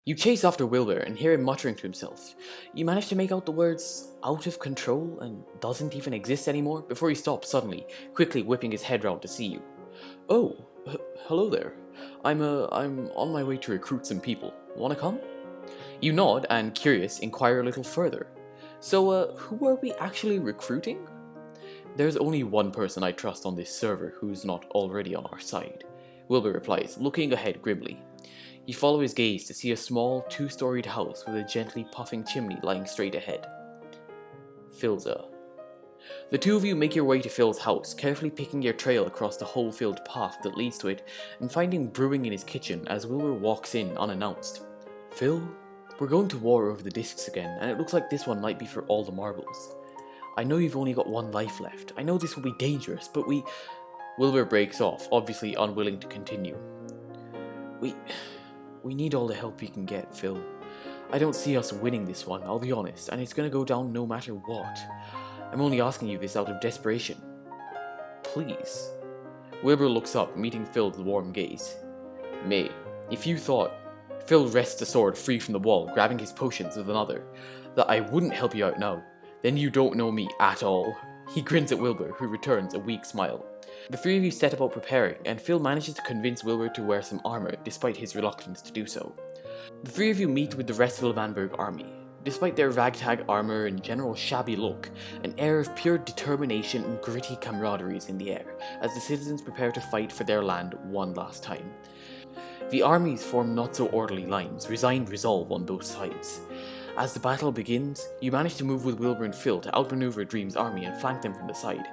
You chase after Wilbur and hear him muttering to himself. You manage to make out the words out of control and doesn't even exist anymore before he stops suddenly, quickly whipping his head round to see you. Oh, hello there. I'm on my way to recruit some people. Wanna come? You nod and, curious, inquire a little further. So, who are we actually recruiting? There's only one person I trust on this server who's not already on our side, Wilbur replies, looking ahead grimly. You follow his gaze to see a small, two-storied house with a gently puffing chimney lying straight ahead. Philza. The two of you make your way to Phil's house, carefully picking your trail across the hole-filled path that leads to it, and finding brewing in his kitchen as Wilbur walks in unannounced. Phil, we're going to war over the discs again, and it looks like this one might be for all the marbles. I know you've only got one life left. I know this will be dangerous, but Wilbur breaks off, obviously unwilling to continue. We need all the help we can get, Phil. I don't see us winning this one, I'll be honest, and it's gonna go down no matter what. I'm only asking you this out of desperation. Please. Wilbur looks up, meeting Phil's warm gaze. Mate, if you thought... Phil wrests the sword free from the wall, grabbing his potions with another. That I wouldn't help you out now. Then you don't know me at all. He grins at Wilbur, who returns a weak smile. The three of you set about preparing, and Phil manages to convince Wilbur to wear some armor, despite his reluctance to do so. The three of you meet with the rest of the Vanberg army. Despite their ragtag armor and general shabby look, an air of pure determination and gritty camaraderie is in the air, as the citizens prepare to fight for their land one last time. The armies form not-so-orderly lines, resigned resolve on both sides. As the battle begins, you manage to move with Wilbur and Phil to outmaneuver Dream's army and flank them from the side,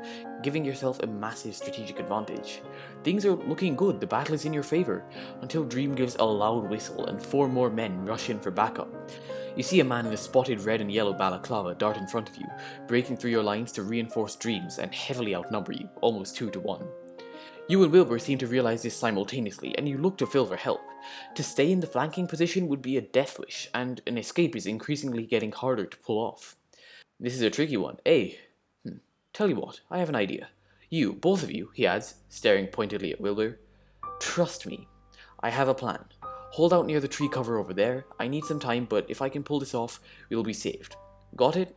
giving yourself a massive strategic advantage. Things are looking good, the battle is in your favor, until Dream gives a loud whistle and 4 more men rush in for backup. You see a man in a spotted red and yellow balaclava dart in front of you, breaking through your lines to reinforce Dreams and heavily outnumber you, almost 2 to 1. You and Wilbur seem to realize this simultaneously, and you look to Phil for help. To stay in the flanking position would be a death wish, and an escape is increasingly getting harder to pull off. This is a tricky one. Hey, tell you what, I have an idea. You, both of you, he adds, staring pointedly at Wilbur. Trust me, I have a plan. Hold out near the tree cover over there. I need some time, but if I can pull this off, we'll be saved. Got it?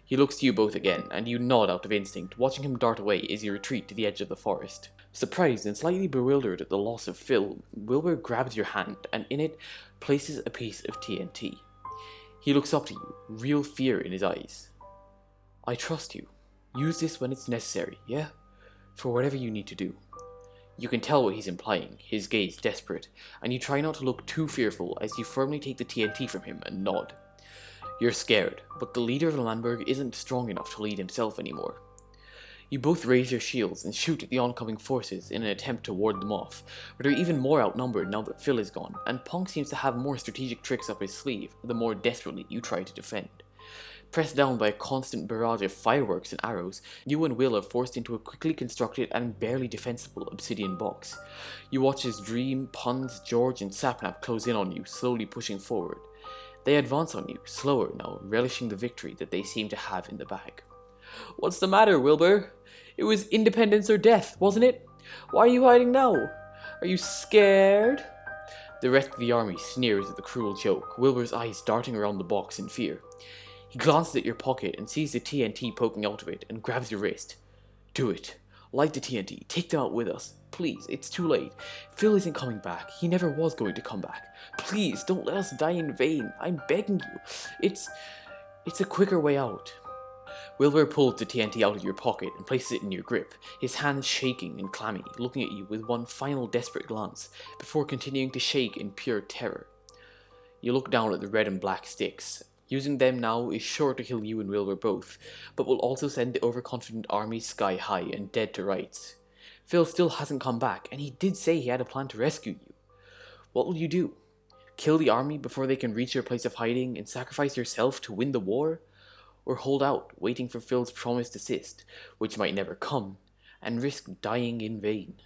He looks to you both again, and you nod out of instinct, watching him dart away as you retreat to the edge of the forest. Surprised and slightly bewildered at the loss of Phil, Wilbur grabs your hand and in it places a piece of TNT. He looks up to you, real fear in his eyes. I trust you. Use this when it's necessary, yeah? For whatever you need to do. You can tell what he's implying, his gaze desperate, and you try not to look too fearful as you firmly take the TNT from him and nod. You're scared, but the leader of Landberg isn't strong enough to lead himself anymore. You both raise your shields and shoot at the oncoming forces in an attempt to ward them off, but are even more outnumbered now that Phil is gone, and Punk seems to have more strategic tricks up his sleeve the more desperately you try to defend. Pressed down by a constant barrage of fireworks and arrows, you and Will are forced into a quickly constructed and barely defensible obsidian box. You watch as Dream, Puns, George, and Sapnap close in on you, slowly pushing forward. They advance on you, slower now, relishing the victory that they seem to have in the bag. What's the matter, Wilbur? It was independence or death, wasn't it? Why are you hiding now? Are you scared? The rest of the army sneers at the cruel joke, Wilbur's eyes darting around the box in fear. He glances at your pocket and sees the TNT poking out of it and grabs your wrist. Do it. Light the TNT. Take them out with us. Please, it's too late. Phil isn't coming back. He never was going to come back. Please, don't let us die in vain. I'm begging you. It's a quicker way out. Wilbur pulls the TNT out of your pocket and places it in your grip, his hands shaking and clammy, looking at you with one final desperate glance, before continuing to shake in pure terror. You look down at the red and black sticks. Using them now is sure to kill you and Wilbur both, but will also send the overconfident army sky high and dead to rights. Phil still hasn't come back, and he did say he had a plan to rescue you. What will you do? Kill the army before they can reach your place of hiding and sacrifice yourself to win the war? Or hold out, waiting for Phil's promised assist, which might never come, and risk dying in vain?